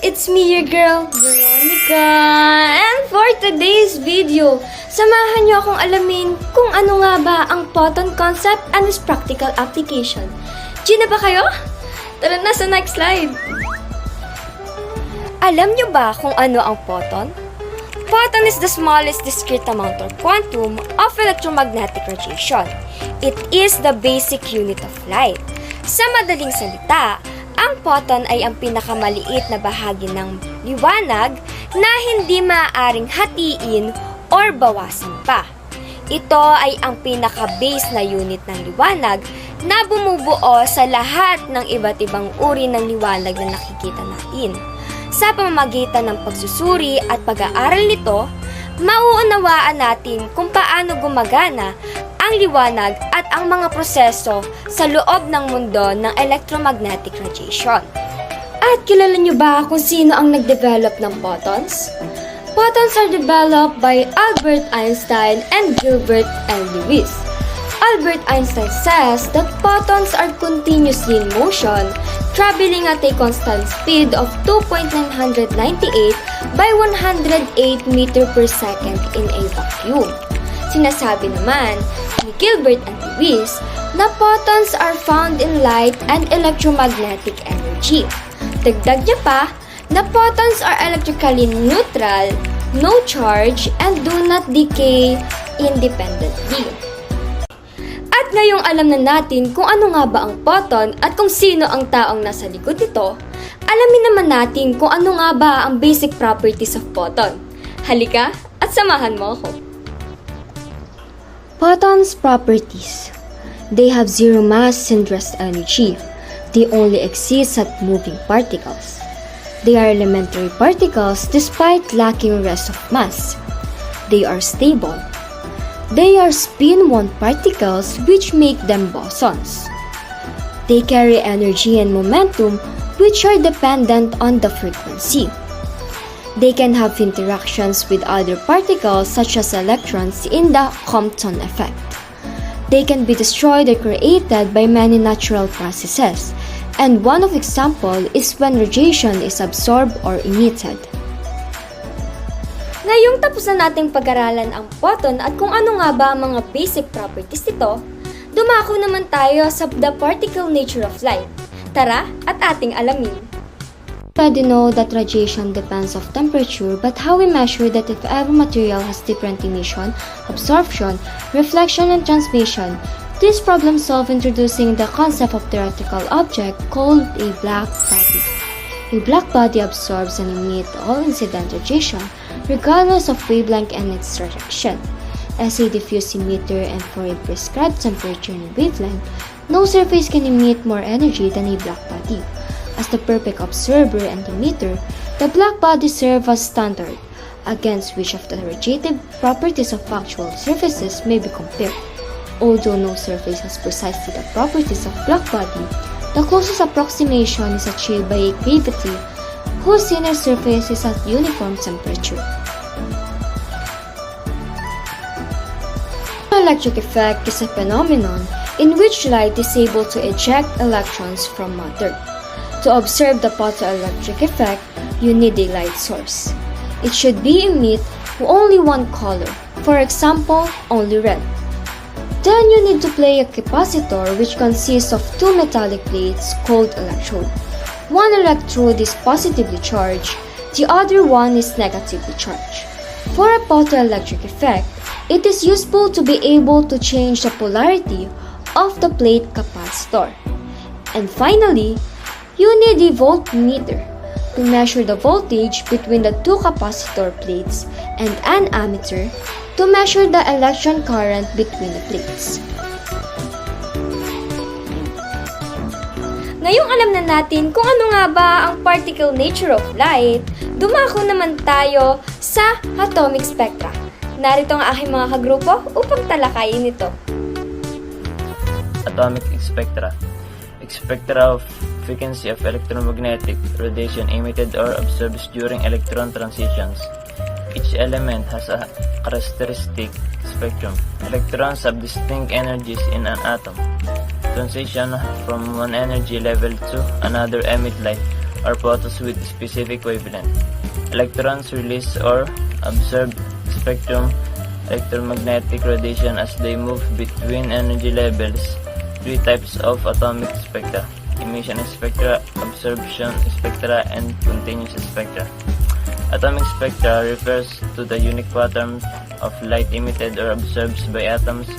It's me, your girl, Veronica. And for today's video, samahan niyo akong alamin kung ano nga ba ang photon concept and its practical application. G na ba kayo? Tara na sa next slide. Alam niyo ba kung ano ang photon? Photon is the smallest discrete amount or quantum of electromagnetic radiation. It is the basic unit of light. Sa madaling salita, ang photon ay ang pinakamaliit na bahagi ng liwanag na hindi maaaring hatiin or bawasan pa. Ito ay ang pinaka-base na unit ng liwanag na bumubuo sa lahat ng iba't ibang uri ng liwanag na nakikita natin. Sa pamamagitan ng pagsusuri at pag-aaral nito, mauunawaan natin kung paano gumagana ang liwanag at ang mga proseso sa loob ng mundo ng electromagnetic radiation. At kilala niyo ba kung sino ang nag-develop ng photons? Photons are developed by Albert Einstein and Gilbert N. Lewis. Albert Einstein says that photons are continuously in motion, traveling at a constant speed of 2.998 by 108 meter per second in a vacuum. Sinasabi naman ni Gilbert and Lewis na photons are found in light and electromagnetic energy. Dagdag niya pa na photons are electrically neutral, no charge, and do not decay independently. At ngayong alam na natin kung ano nga ba ang photon at kung sino ang taong nasa likod nito, alamin naman natin kung ano nga ba ang basic properties of photon. Halika at samahan mo ako. Photons' properties. They have zero mass and rest energy. They only exist as moving particles. They are elementary particles despite lacking rest of mass. They are stable. They are spin-one particles which make them bosons. They carry energy and momentum which are dependent on the frequency. They can have interactions with other particles such as electrons in the Compton effect. They can be destroyed or created by many natural processes, and one of example is when radiation is absorbed or emitted. Ngayong tapos na nating pag-aralan ang photon at kung ano nga ba ang mga basic properties nito, dumako naman tayo sa the particle nature of light. Tara at ating alamin. We already know that radiation depends of temperature, but how we measure that if every material has different emission, absorption, reflection, and transmission? This problem solved introducing the concept of theoretical object called a black body. A black body absorbs and emits all incident radiation, regardless of wavelength and its direction. As a diffuse emitter and for a prescribed temperature and wavelength, no surface can emit more energy than a black body. As the perfect observer and emitter, the black body serves as standard, against which of the radiative properties of actual surfaces may be compared. Although no surface has precisely the properties of black body, the closest approximation is achieved by a cavity whose inner surface is at uniform temperature. The electric effect is a phenomenon in which light is able to eject electrons from matter. To observe the photoelectric effect, you need a light source. It should be emit only one color, for example, only red. Then you need to place a capacitor which consists of two metallic plates called electrode. One electrode is positively charged, the other one is negatively charged. For a photoelectric effect, it is useful to be able to change the polarity of the plate capacitor. And finally, you need a voltmeter to measure the voltage between the two capacitor plates and an ammeter to measure the electron current between the plates. Ngayong alam na natin kung ano nga ba ang particle nature of light, dumako naman tayo sa atomic spectra. Narito ang aking mga kagrupo upang talakayin ito. Atomic spectra. Spectra of frequency of electromagnetic radiation emitted or absorbed during electron transitions. Each element has a characteristic spectrum. Electrons have distinct energies in an atom. Transition from one energy level to another emit light or photons with specific wavelength. Electrons release or absorb spectrum electromagnetic radiation as they move between energy levels. Three types of atomic spectra: emission spectra, absorption spectra, and continuous spectra. Atomic spectra refers to the unique pattern of light emitted or absorbed by atoms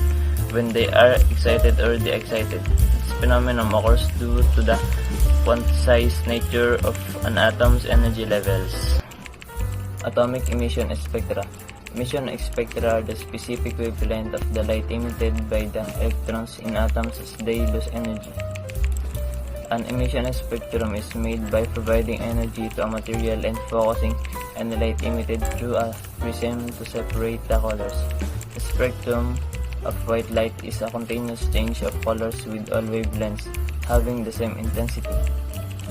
when they are excited or de-excited. This phenomenon occurs due to the quantized nature of an atom's energy levels. Atomic emission spectra. Emission spectra are the specific wavelength of the light emitted by the electrons in atoms as they lose energy. An emission spectrum is made by providing energy to a material and focusing any light emitted through a prism to separate the colors. The spectrum of white light is a continuous change of colors with all wavelengths having the same intensity.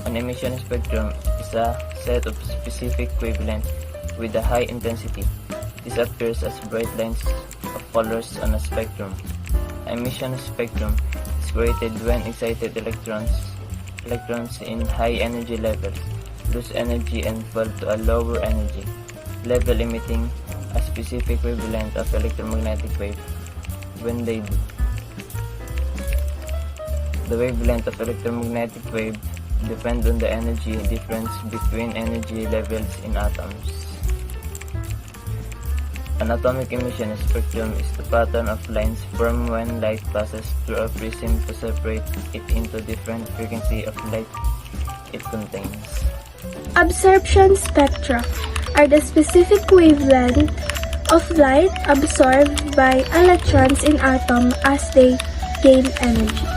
An emission spectrum is a set of specific wavelengths with a high intensity. This appears as bright lines of colors on a spectrum. An emission spectrum is created when excited electrons in high energy levels lose energy and fall to a lower energy level, emitting a specific wavelength of electromagnetic wave. When they do, the wavelength of electromagnetic wave depends on the energy difference between energy levels in atoms. An atomic emission spectrum is the pattern of lines formed when light passes through a prism to separate it into different frequency of light it contains. Absorption spectra are the specific wavelength of light absorbed by electrons in atom as they gain energy.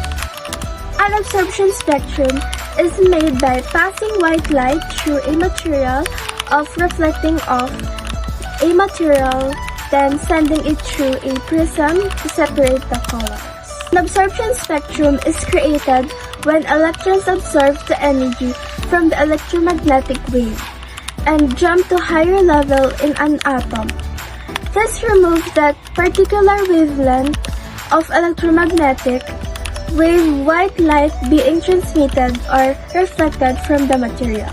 An absorption spectrum is made by passing white light through a material of reflecting off a material, then sending it through a prism to separate the colors. An absorption spectrum is created when electrons absorb the energy from the electromagnetic wave and jump to higher level in an atom. This removes that particular wavelength of electromagnetic wave white light being transmitted or reflected from the material.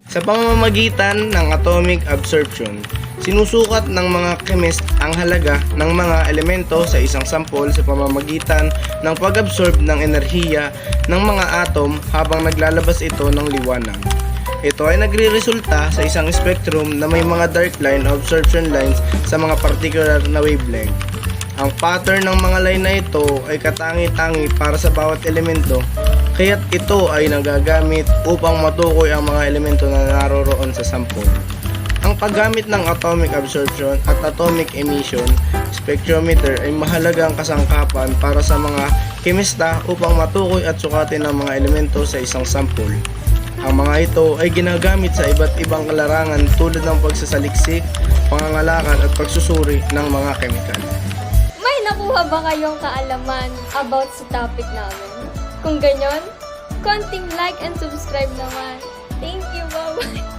Sa pamamagitan ng atomic absorption, sinusukat ng mga chemist ang halaga ng mga elemento sa isang sampol sa pamamagitan ng pag-absorb ng enerhiya ng mga atom habang naglalabas ito ng liwanag. Ito ay nagre-resulta sa isang spectrum na may mga dark line o absorption lines sa mga particular na wavelength. Ang pattern ng mga line na ito ay katangi-tangi para sa bawat elemento, kaya't ito ay nagagamit upang matukoy ang mga elemento na naroroon sa sampol. Ang paggamit ng atomic absorption at atomic emission spectrometer ay mahalagang kasangkapan para sa mga kemista upang matukoy at sukatin ang mga elemento sa isang sampol. Ang mga ito ay ginagamit sa iba't ibang larangan tulad ng pagsasaliksik, pangangalakan at pagsusuri ng mga kemikal. May nakuha ba kayong kaalaman about sa topic namin? Kung ganyan, konting like and subscribe naman. Thank you, bye-bye!